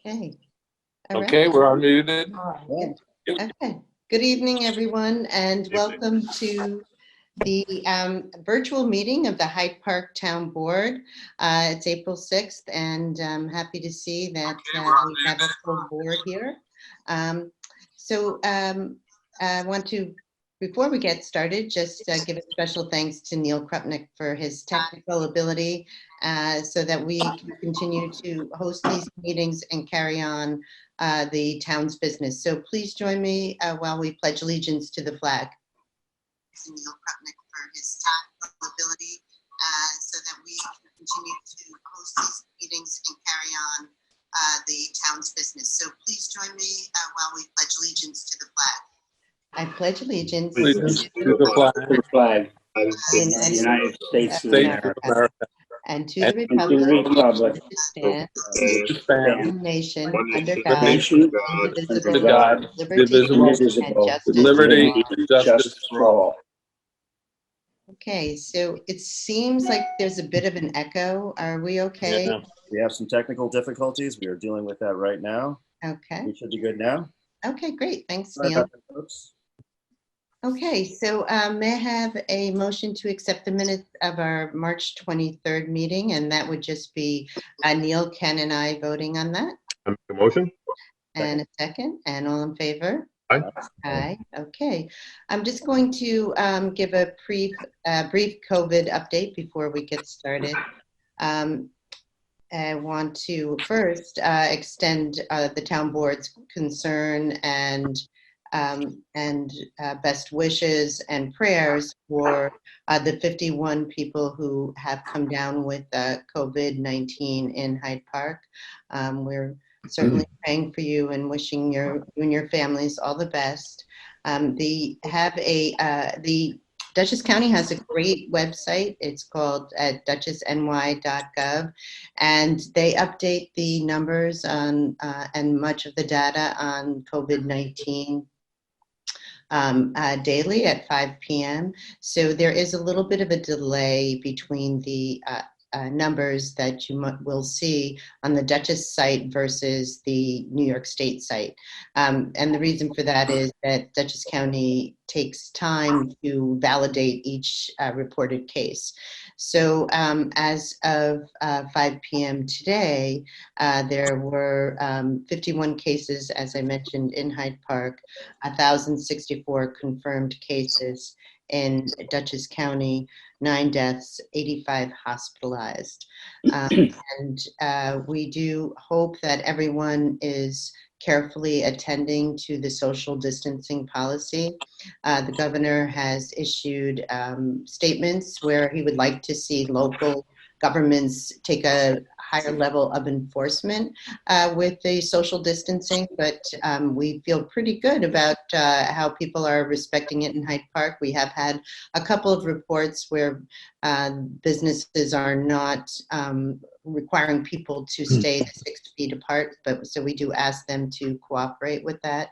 Okay. All right. Okay, we're unmuted. Okay. Good evening, everyone, and welcome to the virtual meeting of the Hyde Park Town Board. It's April 6th, and I'm happy to see that we have a full board here. I want to, before we get started, just give a special thanks to Neil Krupnick for his technical ability so that we can continue to host these meetings and carry on the town's business. So please join me while we pledge allegiance to the flag. Neil Krupnick for his technical ability so that we can continue to host these meetings and carry on the town's business. So please join me while we pledge allegiance to the flag. I pledge allegiance To the flag of the United States of America, and to the republic which stands one nation under God, indivisible, indivisible, with liberty and justice for all. Okay, so it seems like there's a bit of an echo. Are we okay? Yeah. We have some technical difficulties. We are dealing with that right now. Okay. We should be good now. Okay, great. Thanks, Sorry Neil. about that, folks. Okay, so may I have a motion to accept the minutes of our March 23rd meeting, and that would just be Neil, Ken, and I voting on that. I make a motion. And a second, and all in favor? Aye. Aye. Okay. I'm just going to give a brief COVID update before we get started. I want to first extend the town board's concern and best wishes and prayers for the 51 people who have come down with COVID-19 in Hyde Park. We're certainly praying for you and wishing you and your families all the best. The Dutchess County has a great website. It's called dutchessny.gov, and they update the numbers on and much of the data on COVID-19 daily at 5 p.m. So there is a little bit of a delay between the numbers that you will see on the Dutchess site versus the New York State site. And the reason for that is that Dutchess County takes time to validate each reported case. So as of 5 p.m. today, there were 51 cases, as I mentioned, in Hyde Park, 1,064 confirmed cases in Dutchess County, 9 deaths, 85 hospitalized. We do hope that everyone is carefully attending to the social distancing policy. The governor has issued statements where he would like to see local governments take a higher level of enforcement with the social distancing, but we feel pretty good about how people are respecting it in Hyde Park. We have had a couple of reports where businesses are not requiring people to stay 6 feet apart, but so we do ask them to cooperate with that.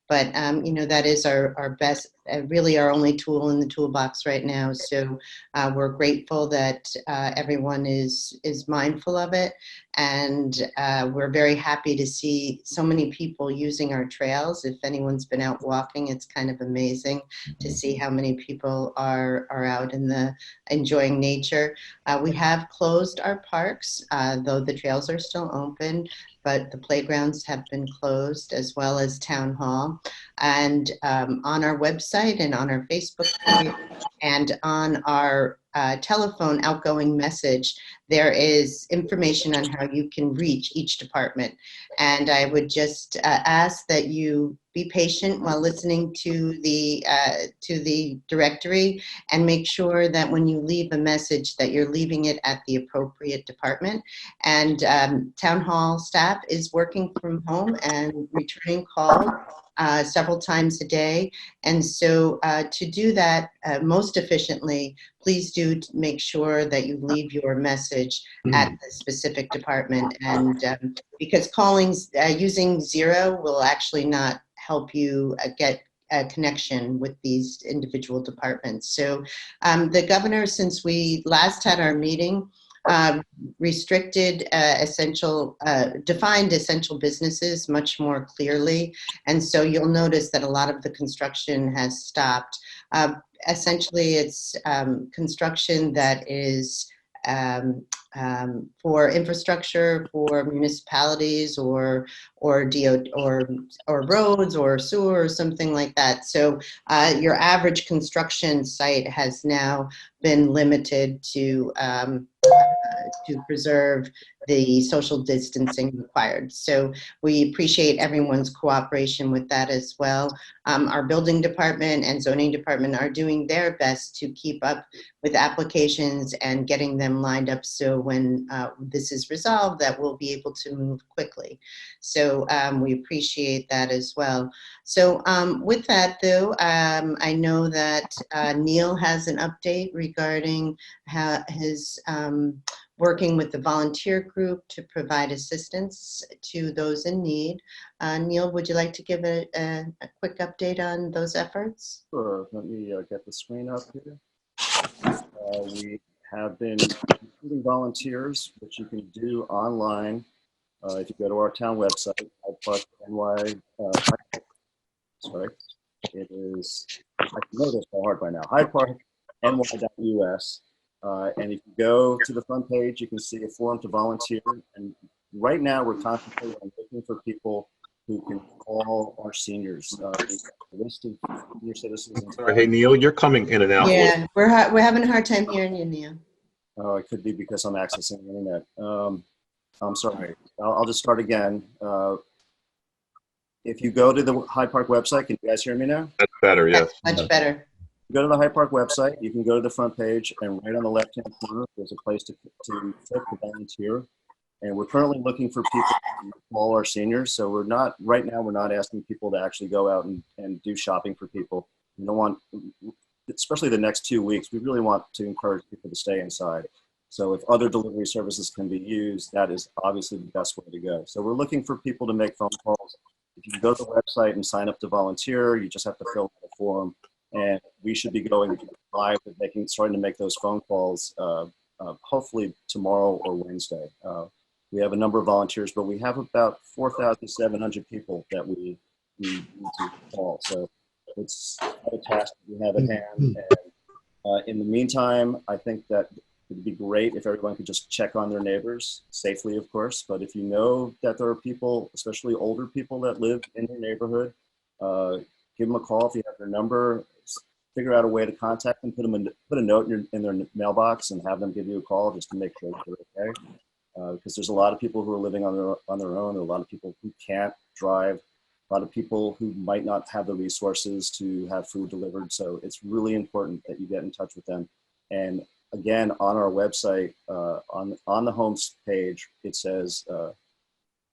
But you know, that is our best, really our only tool in the toolbox right now. So we're grateful that everyone is mindful of it, and we're very happy to see so many people using our trails. If anyone's been out walking, it's kind of amazing to see how many people are out in enjoying nature. We have closed our parks, though the trails are still open, but the playgrounds have been closed, as well as Town Hall. And on our website and on our Facebook page and on our telephone outgoing message, there is information on how you can reach each department. And I would just ask that you be patient while listening to the directory, and make sure that when you leave a message that you're leaving it at the appropriate department. And Town Hall staff is working from home and returning calls several times a day. And so to do that most efficiently, please do make sure that you leave your message at the specific department. And because using 0 will actually not help you get a connection with these individual departments. So the governor, since we last had our meeting, restricted defined essential businesses much more clearly. And so you'll notice that a lot of the construction has stopped. Essentially, it's construction that is for infrastructure for municipalities or roads or sewer or something like that. So your average construction site has now been limited to preserve the social distancing required. So we appreciate everyone's cooperation with that as well. Our building department and zoning department are doing their best to keep up with applications and getting them lined up so when this is resolved that we'll be able to move quickly. So we appreciate that as well. So with that though, I know that Neil has an update regarding how his working with the volunteer group to provide assistance to those in need. Neil, would you like to give a quick update on those efforts? Sure. Let me get the screen up here. We have been recruiting volunteers, which you can do online. If you go to our town website, Hyde Park NY, sorry, it is, I can know this by heart by now, Hyde Park NY.us. And if you go to the front page, you can see a form to volunteer. And right now, we're concentrating on looking for people who can call our seniors. A list of senior citizens. Sorry, hey Neil, you're coming in and out. Yeah, we're having a hard time hearing you, Neil. Oh, it could be because I'm accessing the internet. I'm sorry. I'll just start again. If you go to the Hyde Park website, can you guys hear me now? That's better, yes. Much better. Go to the Hyde Park website, you can go to the front page, and right on the left-hand corner, there's a place to click to volunteer. And we're currently looking for people to call our seniors. So we're not, right now, we're not asking people to actually go out and do shopping for people. We don't want, especially the next 2 weeks, we really want to encourage people to stay inside. So if other delivery services can be used, that is obviously the best way to go. So we're looking for people to make phone calls. If you go to the website and sign up to volunteer, you just have to fill out a form. And we should be going live with starting to make those phone calls, hopefully tomorrow or Wednesday. We have a number of volunteers, but we have about 4,700 people that we need to call. So it's a task that we have at hand. And in the meantime, I think that it would be great if everyone could just check on their neighbors safely, of course. But if you know that there are people, especially older people that live in your neighborhood, give them a call if you have their number. Figure out a way to contact them. Put a note in their mailbox and have them give you a call just to make sure that they're okay. Because there's a lot of people who are living on their own. There are a lot of people who can't drive. A lot of people who might not have the resources to have food delivered. So it's really important that you get in touch with them. And again, on our website, on the home page, it says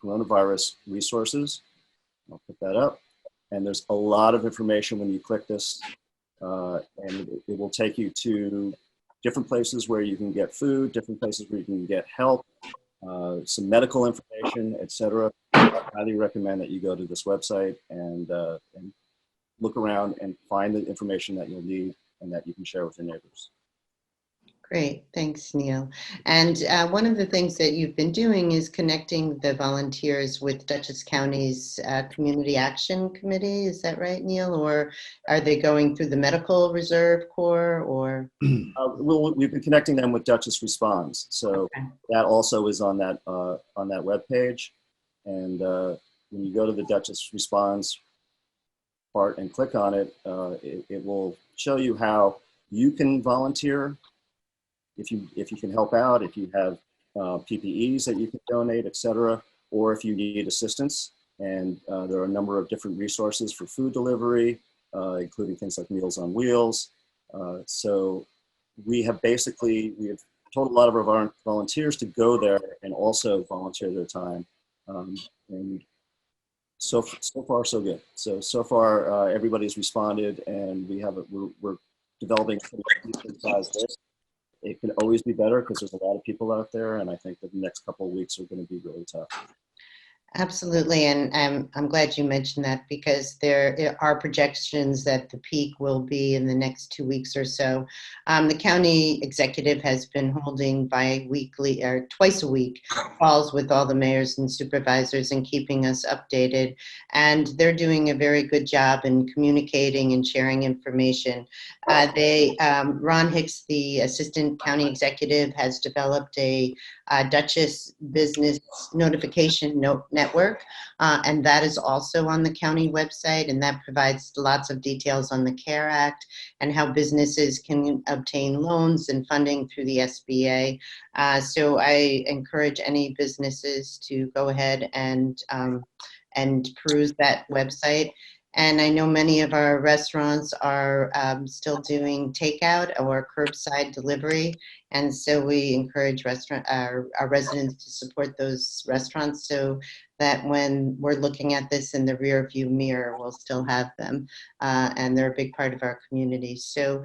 coronavirus resources. I'll put that up. And there's a lot of information when you click this. And it will take you to different places where you can get food, different places where you can get help, some medical information, etc. I highly recommend that you go to this website and look around and find the information that you'll need and that you can share with your neighbors. Great, thanks, Neil. And one of the things that you've been doing is connecting the volunteers with Dutchess County's Community Action Committee. Is that right, Neil? Or are they going through the Medical Reserve Corps? Or we've been connecting them with Dutchess Responds. So okay. That also is on that webpage. And when you go to the Dutchess Responds part and click on it, it will show you how you can volunteer. If you can help out, if you have PPEs that you can donate, etc., or if you need assistance. And there are a number of different resources for food delivery, including things like Meals on Wheels. So we have told a lot of our volunteers to go there and also volunteer their time. And so far, so good. So far, everybody's responded, and we're developing a decent sized list. It can always be better because there's a lot of people out there, and I think that the next couple of weeks are going to be really tough. Absolutely, and I'm glad you mentioned that because there are projections that the peak will be in the next 2 weeks or so. The county executive has been holding bi-weekly or twice a week calls with all the mayors and supervisors and keeping us updated. And they're doing a very good job in communicating and sharing information. Ron Hicks, the assistant county executive, has developed a Duchess Business Notification Network, and that is also on the county website, and that provides lots of details on the CARE Act and how businesses can obtain loans and funding through the SBA. So I encourage any businesses to go ahead and peruse that website. And I know many of our restaurants are still doing takeout or curbside delivery. And so we encourage our residents to support those restaurants so that when we're looking at this in the rear view mirror, we'll still have them. And they're a big part of our community. So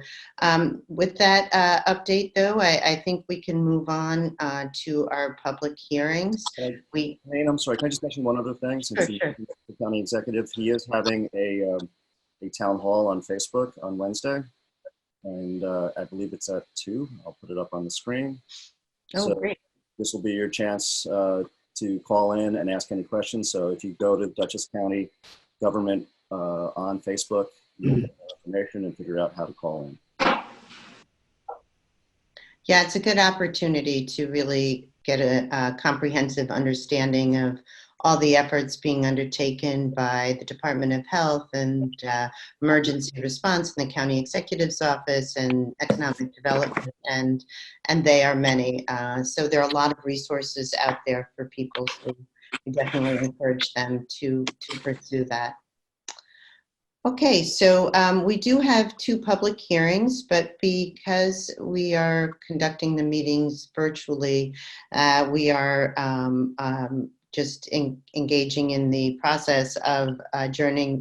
with that update, though, I think we can move on to our public hearings. I'm sorry, can I just mention one other thing? Since Sure. the county executive, he is having a town hall on Facebook on Wednesday. And I believe it's at 2. I'll put it up on the screen. Oh, So great. this will be your chance to call in and ask any questions. So if you go to Dutchess County Government on Facebook, you'll get information and figure out how to call in. Yeah, it's a good opportunity to really get a comprehensive understanding of all the efforts being undertaken by the Department of Health and emergency response in the county executive's office and economic development, and they are many. So there are a lot of resources out there for people, so we definitely encourage them to pursue that. Okay, so we do have 2 public hearings, but because we are conducting the meetings virtually, we are just engaging in the process of adjourning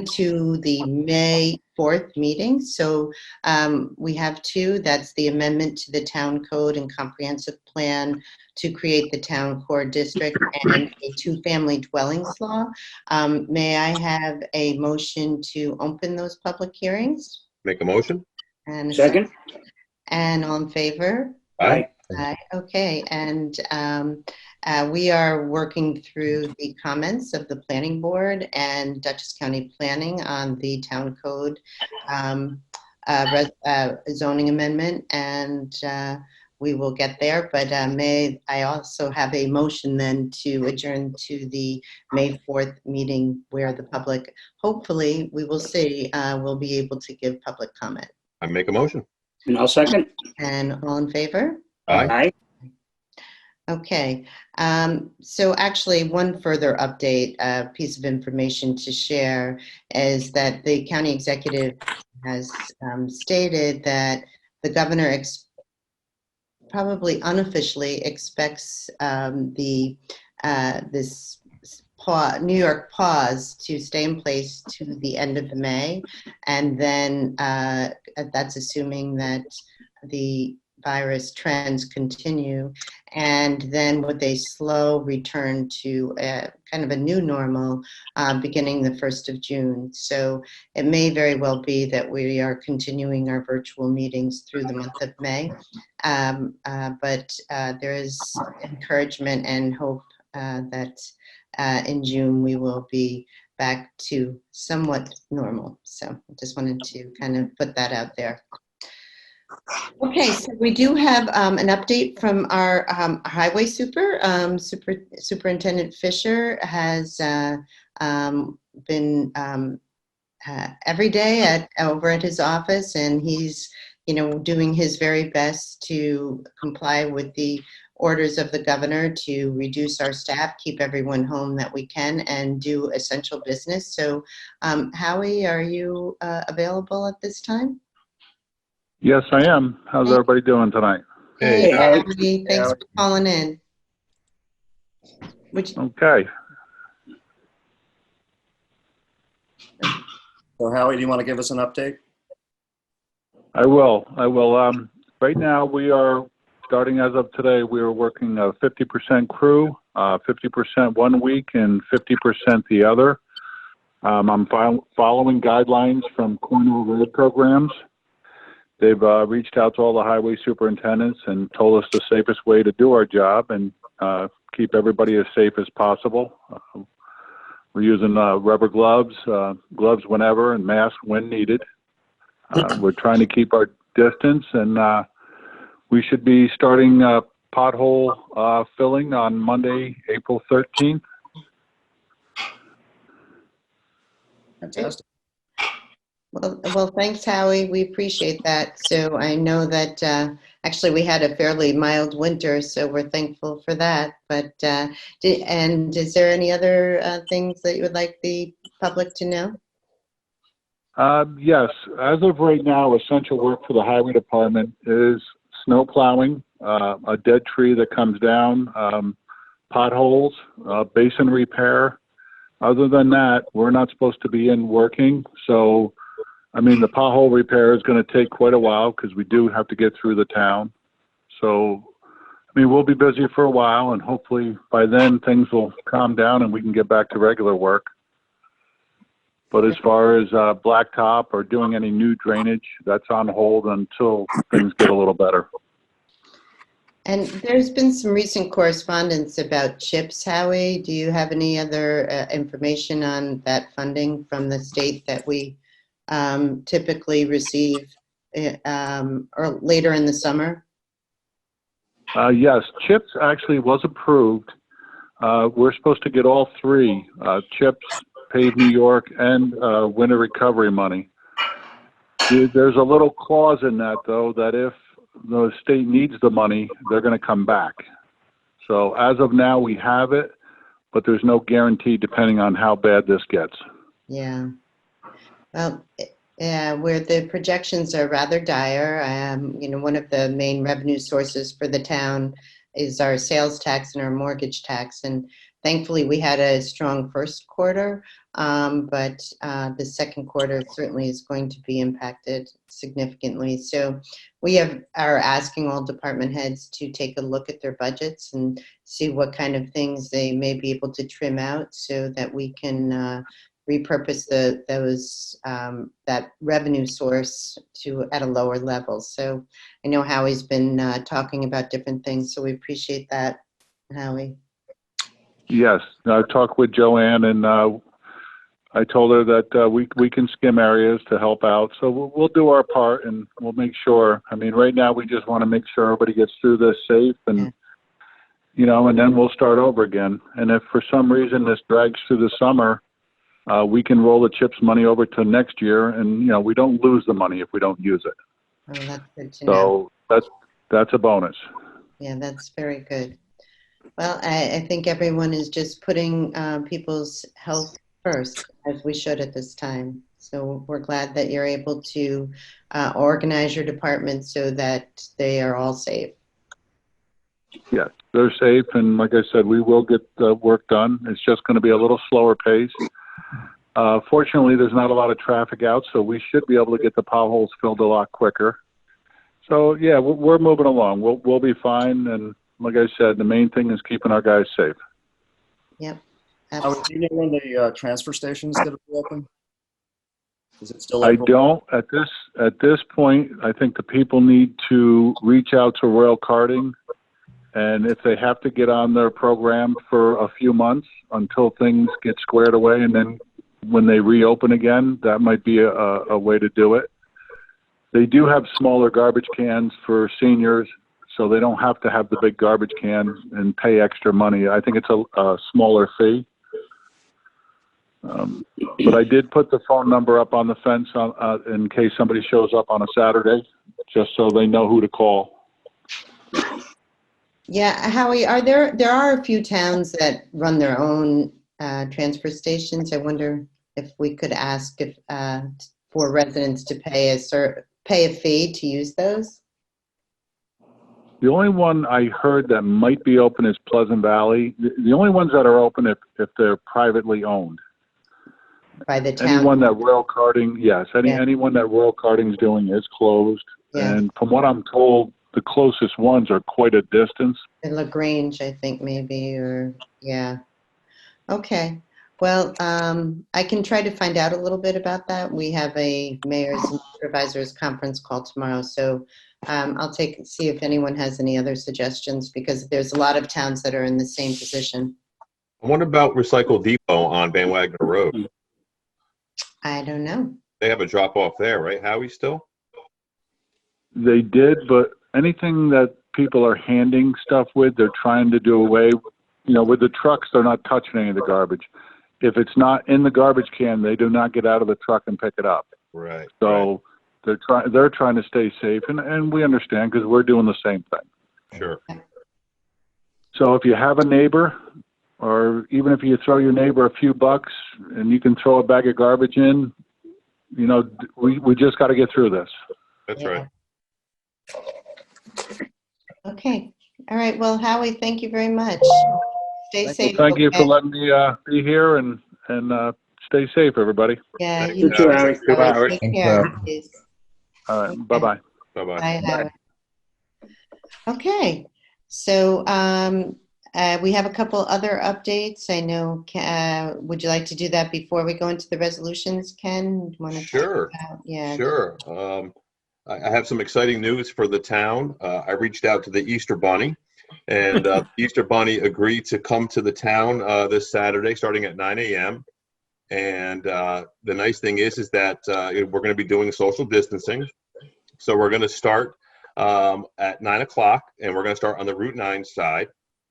to the May 4th meeting. So we have 2. That's the amendment to the town code and comprehensive plan to create the town core district and a 2-family dwellings law. May I have a motion to open those public hearings? Make a motion? And a Second? And all in favor? Aye. Okay, and we are working through the comments of the planning board and Dutchess County Planning on the town code zoning amendment, and we will get there, but may I also have a motion then to adjourn to the May 4th meeting where the public, hopefully, we will see, will be able to give public comment. I make a motion. And I'll second. And all in favor? Aye. Okay, so actually one further update, piece of information to share is that the county executive has stated that the governor probably unofficially expects this New York pause to stay in place to the end of May, and then that's assuming that the virus trends continue, and then with a slow return to kind of a new normal beginning the 1st of June. So it may very well be that we are continuing our virtual meetings through the month of May, but there is encouragement and hope that in June we will be back to somewhat normal. So I just wanted to kind of put that out there. Okay, so we do have an update from our highway Superintendent Fisher has been every day over at his office, and he's doing his very best to comply with the orders of the governor to reduce our staff, keep everyone home that we can, and do essential business. So Howie, are you available at this time? Yes, I am. How's everybody doing tonight? Hey, Howie. Howie. Thanks for calling in. Okay. So Howie, do you want to give us an update? I will. Right now we are starting as of today, we are working a 50% crew, 50% one week and 50% the other. I'm following guidelines from corner road programs. They've reached out to all the highway superintendents and told us the safest way to do our job and keep everybody as safe as possible. We're using rubber gloves, gloves whenever, and masks when needed. We're trying to keep our distance, and we should be starting pothole filling on Monday, April 13th. Fantastic. Well, thanks, Howie. We appreciate that. So I know that actually we had a fairly mild winter, so we're thankful for that. But and is there any other things that you would like the public to know? Yes, as of right now, essential work for the highway department is snow plowing, a dead tree that comes down, potholes, basin repair. Other than that, we're not supposed to be in working. So, I mean, the pothole repair is going to take quite a while because we do have to get through the town. So, I mean, we'll be busy for a while, and hopefully by then things will calm down and we can get back to regular work. But as far as blacktop or doing any new drainage, that's on hold until things get a little better. And there's been some recent correspondence about CHIPS, Howie. Do you have any other information on that funding from the state that we typically receive or later in the summer? Yes, CHIPS actually was approved. We're supposed to get all three, CHIPS, Pave New York, and winter recovery money. There's a little clause in that, though, that if the state needs the money, they're going to come back. So as of now, we have it, but there's no guarantee depending on how bad this gets. Yeah. Well, where the projections are rather dire, you know, one of the main revenue sources for the town is our sales tax and our mortgage tax. And thankfully, we had a strong first quarter, but the second quarter certainly is going to be impacted significantly. So we are asking all department heads to take a look at their budgets and see what kind of things they may be able to trim out so that we can repurpose that revenue source to at a lower level. So I know Howie's been talking about different things, so we appreciate that, Howie. Yes, I talked with Joanne, and I told her that we can skim areas to help out. So we'll do our part, and we'll make sure. I mean, right now we just want to make sure everybody gets through this safe, and you know, and then we'll start over again. And if for some reason this drags through the summer, we can roll the CHIPS money over to next year, and you know, we don't lose the money if we don't use it. Oh, that's good to know. So that's a bonus. Yeah, that's very good. Well, I think everyone is just putting people's health first, as we should at this time. So we're glad that you're able to organize your department so that they are all safe. Yeah, they're safe, and like I said, we will get the work done. It's just going to be a little slower pace. Fortunately, there's not a lot of traffic out, so we should be able to get the potholes filled a lot quicker. So yeah, we're moving along. We'll be fine, and like I said, the main thing is keeping our guys safe. Yep. Do you know when the transfer station's going to be open? Is it still I April? don't at this point. I think the people need to reach out to Royal Karting, and if they have to get on their program for a few months until things get squared away, and then when they reopen again, that might be a way to do it. They do have smaller garbage cans for seniors, so they don't have to have the big garbage can and pay extra money. I think it's a smaller fee. But I did put the phone number up on the fence in case somebody shows up on a Saturday, just so they know who to call. Yeah, Howie, there are a few towns that run their own transfer stations. I wonder if we could ask if for residents to pay a fee to use those. The only one I heard that might be open is Pleasant Valley. The only ones that are open if they're privately owned. By the town. Anyone that Royal Karting, yes, anyone that Royal Karting's doing is closed. Yeah. And from what I'm told, the closest ones are quite a distance. In LaGrange, I think maybe, or, yeah. Okay. Well, I can try to find out a little bit about that. We have a mayor's and supervisors conference call tomorrow, so I'll see if anyone has any other suggestions, because there's a lot of towns that are in the same position. What about Recycle Depot on Bandwagoner Road? I don't know. They have a drop off there, right, Howie, still? They did, but anything that people are handing stuff with, they're trying to do away. You know, with the trucks, they're not touching any of the garbage. If it's not in the garbage can, they do not get out of the truck and pick it up. Right. So they're trying to stay safe, and we understand because we're doing the same thing. Sure. So if you have a neighbor, or even if you throw your neighbor a few bucks and you can throw a bag of garbage in, you know, we just got to get through this. That's right. Okay. All right. Well, Howie, thank you very much. Stay safe. Thank you for okay? letting me be here, and stay safe, everybody. Yeah, Thank you you, too, Howie. Howie. Take Thanks, care, Howie. please. All right, Okay. bye-bye. Bye-bye. Bye, Howie. Okay. So we have a couple other updates. I know, would you like to do that before we go into the resolutions, Ken? Do you want to Sure. talk about, yeah. Sure. I have some exciting news for the town. I reached out to the Easter Bunny, and the Easter Bunny agreed to come to the town this Saturday starting at 9 a.m. And the nice thing is that we're going to be doing social distancing. So we're going to start at 9 o'clock, and we're going to start on the Route 9 side.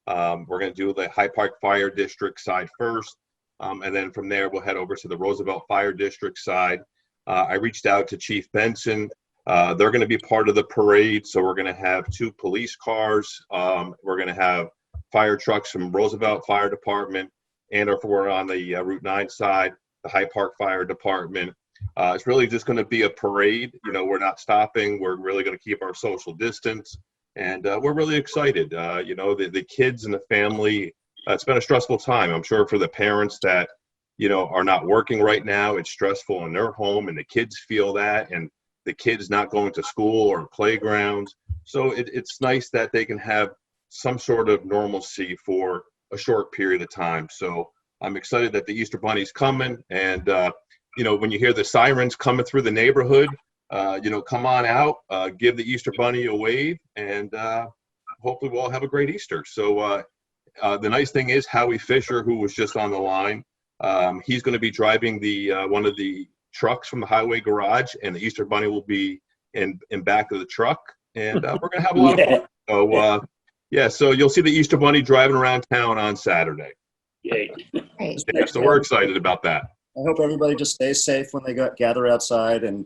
We're going to do the Hyde Park Fire District side first, and then from there we'll head over to the Roosevelt Fire District side. I reached out to Chief Benson. They're going to be part of the parade, so we're going to have 2 police cars. We're going to have fire trucks from Roosevelt Fire Department, and if we're on the Route 9 side, the Hyde Park Fire Department. It's really just going to be a parade. You know, we're not stopping. We're really going to keep our social distance, and we're really excited. You know, the kids and the family, it's been a stressful time. I'm sure for the parents that, you know, are not working right now, it's stressful in their home, and the kids feel that, and the kids not going to school or playgrounds. So it's nice that they can have some sort of normalcy for a short period of time. So I'm excited that the Easter Bunny's coming, and you know, when you hear the sirens coming through the neighborhood, you know, come on out, give the Easter Bunny a wave, and hopefully we'll all have a great Easter. So the nice thing is Howie Fisher, who was just on the line, he's going to be driving the one of the trucks from the highway garage, and the Easter Bunny will be in back of the truck, and we're going to have a lot of fun. So yeah, so you'll see the Easter Bunny driving around town on Saturday. Yay. Great. Yeah, so we're excited about that. I hope everybody just stays safe when they gather outside, and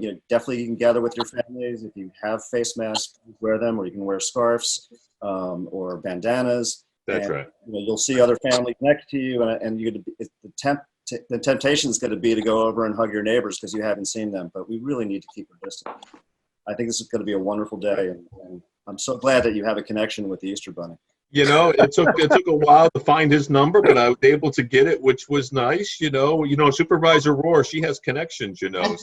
you know, definitely you can gather with your families. If you have face masks, wear them, or you can wear scarves or bandanas. That's and, right. You know, you'll see other families next to you, and you're the temptation is going to be to go over and hug your neighbors because you haven't seen them. But we really need to keep our distance. I think this is going to be a wonderful day, and I'm so glad that you have a connection with the Easter Bunny. You know, it took a while to find his number, but I was able to get it, which was nice. You know, Supervisor Rohr, she has connections. You know,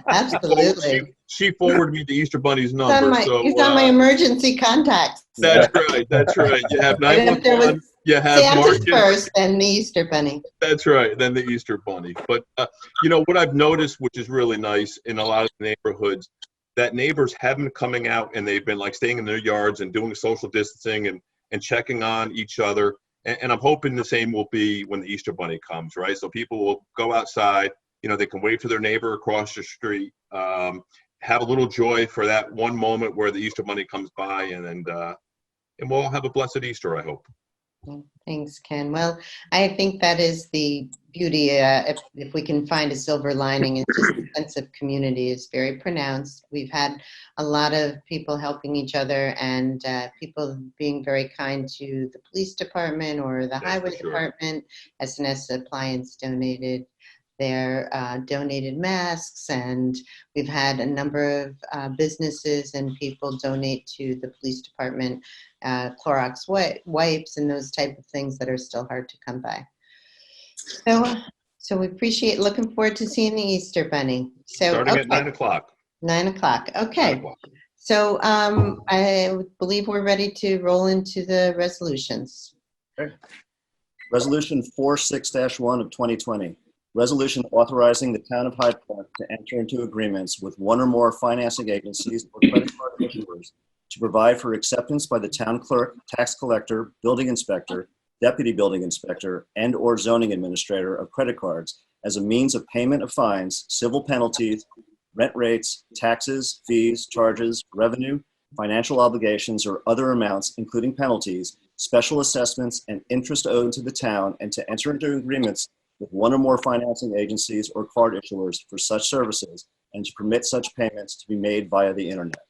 Absolutely. she forwarded me the Easter Bunny's number. He's on my emergency contacts. That's right. That's right. You have 911. You have Santa's Marcus first, then the Easter Bunny. That's right. Then the Easter Bunny. But you know what I've noticed, which is really nice in a lot of neighborhoods, that neighbors have been coming out and they've been like staying in their yards and doing social distancing and checking on each other. And I'm hoping the same will be when the Easter Bunny comes, right? So people will go outside, you know, they can wave to their neighbor across the street, have a little joy for that one moment where the Easter Bunny comes by, and we'll all have a blessed Easter, I hope. Thanks, Ken. Well, I think that is the beauty. If we can find a silver lining, it's just the sense of community is very pronounced. We've had a lot of people helping each other, and people being very kind to the police department or the highway department. SNS Appliance donated their donated masks, and we've had a number of businesses and people donate to the police department Clorox wipes and those type of things that are still hard to come by. So we looking forward to seeing the Easter Bunny. So starting at 9 o'clock. 9 o'clock. Okay. 9 o'clock. So I believe we're ready to roll into the resolutions. Resolution 46-1 of 2020. Resolution authorizing the town of Hyde Park to enter into agreements with one or more financing agencies or credit card issuers to provide for acceptance by the town clerk, tax collector, building inspector, deputy building inspector, and/or zoning administrator of credit cards as a means of payment of fines, civil penalties, rent rates, taxes, fees, charges, revenue, financial obligations, or other amounts, including penalties, special assessments, and interest owed to the town, and to enter into agreements with one or more financing agencies or card issuers for such services, and to permit such payments to be made via the internet.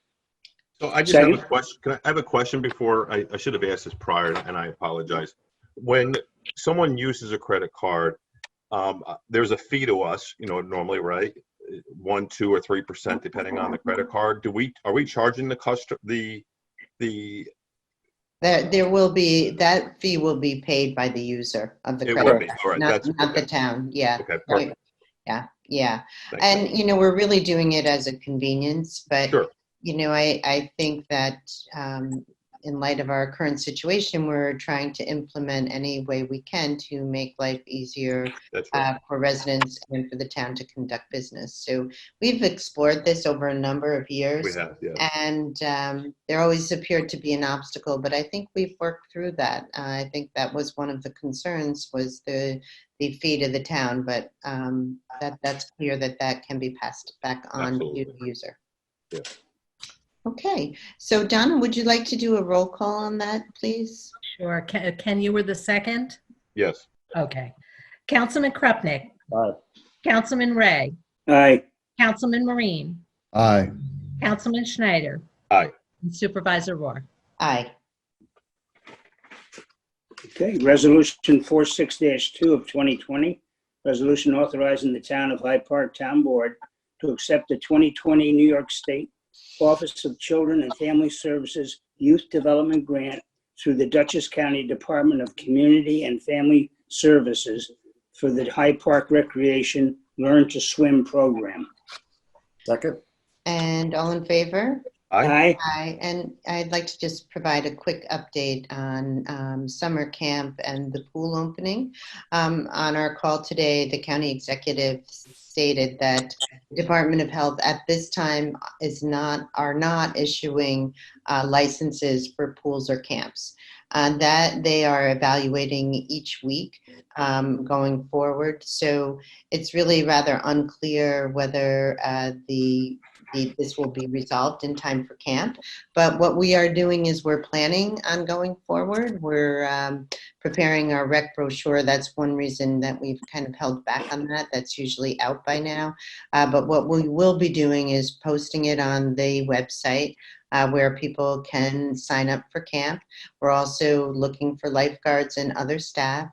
So I just have a question. I have a question before I should have asked this prior, and I apologize. When someone uses a credit card, there's a fee to us, normally, right? 1%, 2%, or 3%, depending on the credit card. Are we charging the customer There will be, that fee will be paid by the user of the It credit will be. card, All right. not That's the town. Yeah. okay. Perfect. Yeah. Thank you. And, we're really doing it as a convenience, but, Sure. I think that in light of our current situation, we're trying to implement any way we can to make life easier That's right. for residents and for the town to conduct business. So we've explored this over a number of years. We have, yeah. And there always appeared to be an obstacle, but I think we've worked through that. I think that was one of the concerns, was the fee to the town, but that's clear that can be passed back on Absolutely. to the user. Yeah. Okay, so Donna, would you like to do a roll call on that, please? Sure. Ken, you were the second? Yes. Okay. Councilman Krupnik. Aye. Councilman Ray. Aye. Councilman Marine. Aye. Councilman Schneider. Aye. And Supervisor Rohr. Aye. Okay, resolution 46-2 of 2020, resolution authorizing the town of Hyde Park Town Board to accept the 2020 New York State Office of Children and Family Services Youth Development Grant through the Dutchess County Department of Community and Family Services for the Hyde Park Recreation Learn to Swim program. Second. And all in favor? Aye. Aye, and I'd like to just provide a quick update on summer camp and the pool opening. On our call today, the county executive stated that the Department of Health at this time are not issuing licenses for pools or camps. That they are evaluating each week going forward. So it's really rather unclear whether this will be resolved in time for camp. But what we are doing is we're planning on going forward. We're preparing our rec brochure. That's one reason that we've kind of held back on that. That's usually out by now. But what we will be doing is posting it on the website where people can sign up for camp. We're also looking for lifeguards and other staff.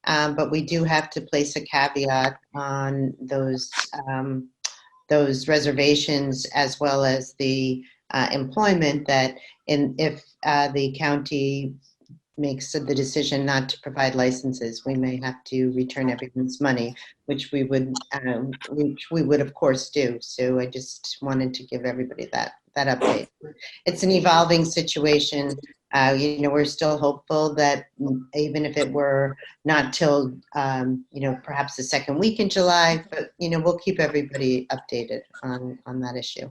But we do have to place a caveat on those reservations, as well as the employment, that if the county makes the decision not to provide licenses, we may have to return everyone's money, which we would of course do. So I just wanted to give everybody that update. It's an evolving situation. We're still hopeful that even if it were not till, perhaps the second week in July, but, we'll keep everybody updated on that issue.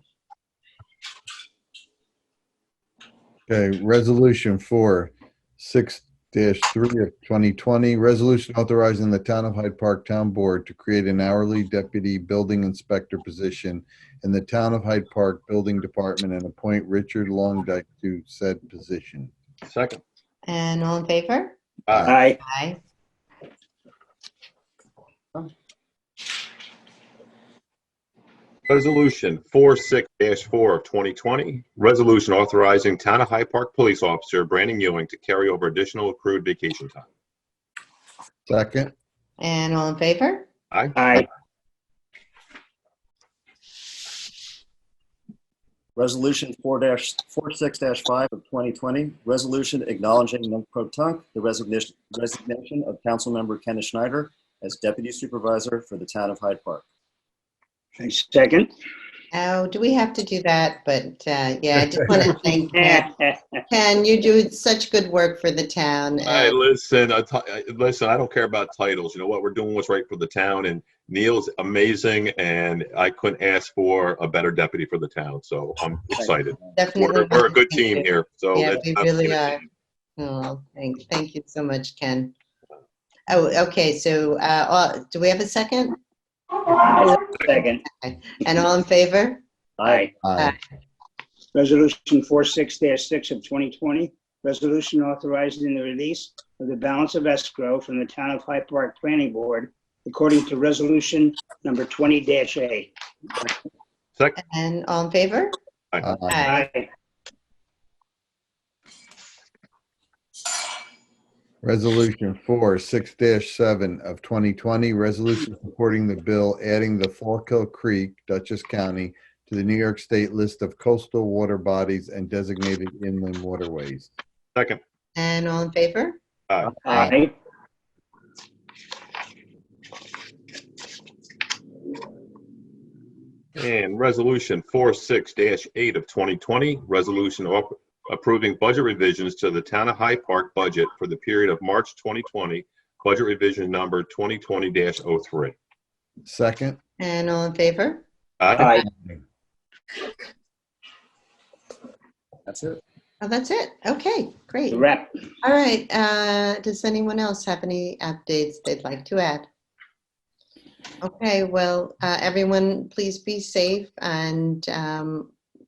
Okay, resolution 46-3 of 2020, resolution authorizing the town of Hyde Park Town Board to create an hourly deputy building inspector position in the town of Hyde Park Building Department and appoint Richard Longdyke to said position. Second. And all in favor? Aye. Aye. Resolution 46-4 of 2020, resolution authorizing Town of Hyde Park Police Officer Brandon Ewing to carry over additional accrued vacation time. Second. And all in favor? Aye. Aye. Resolution 46-5 of 2020, resolution acknowledging non-pro-tunc the resignation of Councilmember Kenneth Schneider as Deputy Supervisor for the town of Hyde Park. Okay, second. Oh, do we have to do that? But yeah, I just want to thank Ken. Ken, you do such good work for the town. Hey, listen, listen, I don't care about titles. You know what? We're doing what's right for the town, and Neil's amazing, and I couldn't ask for a better deputy for the town. So I'm excited. Definitely. We're a good Thank team you. here. So Yeah, that's we not really being a are. team. Oh, thank you so much, Ken. Oh, okay. So, do we have a second? Second. And all in favor? Aye. Aye. Resolution 46-6 of 2020, resolution authorizing the release of the balance of escrow from the Town of Hyde Park Planning Board according to resolution number 20-A. Second. And all in favor? Aye. Aye. Aye. Resolution 46-7 of 2020, resolution supporting the bill adding the Fallkill Creek, Dutchess County, to the New York State list of coastal water bodies and designated inland waterways. Second. And all in favor? Aye. Aye. And resolution 46-8 of 2020, resolution approving budget revisions to the Town of Hyde Park budget for the period of March 2020, budget revision number 2020-03. Second. And all in favor? Aye. That's it. Oh, that's it. Okay, great. Wrap. All right. Does anyone else have any updates they'd like to add? Okay, well, everyone, please be safe and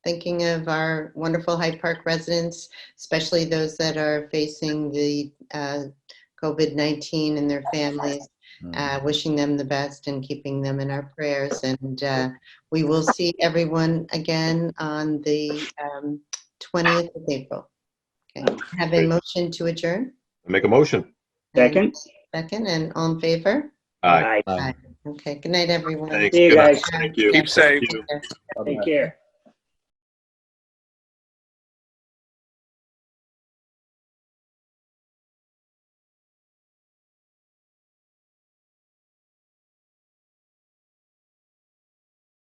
thinking of our wonderful Hyde Park residents, especially those that are facing the COVID-19 and their families, wishing them the best and keeping them in our prayers. And we will see everyone again on the 20th of April. Okay, have a motion to adjourn? Make a motion. Second. Second, and all in favor? Aye. Aye. Okay, good night, everyone. Thanks. See you Good night. guys. Thank you. Keep safe. Take care.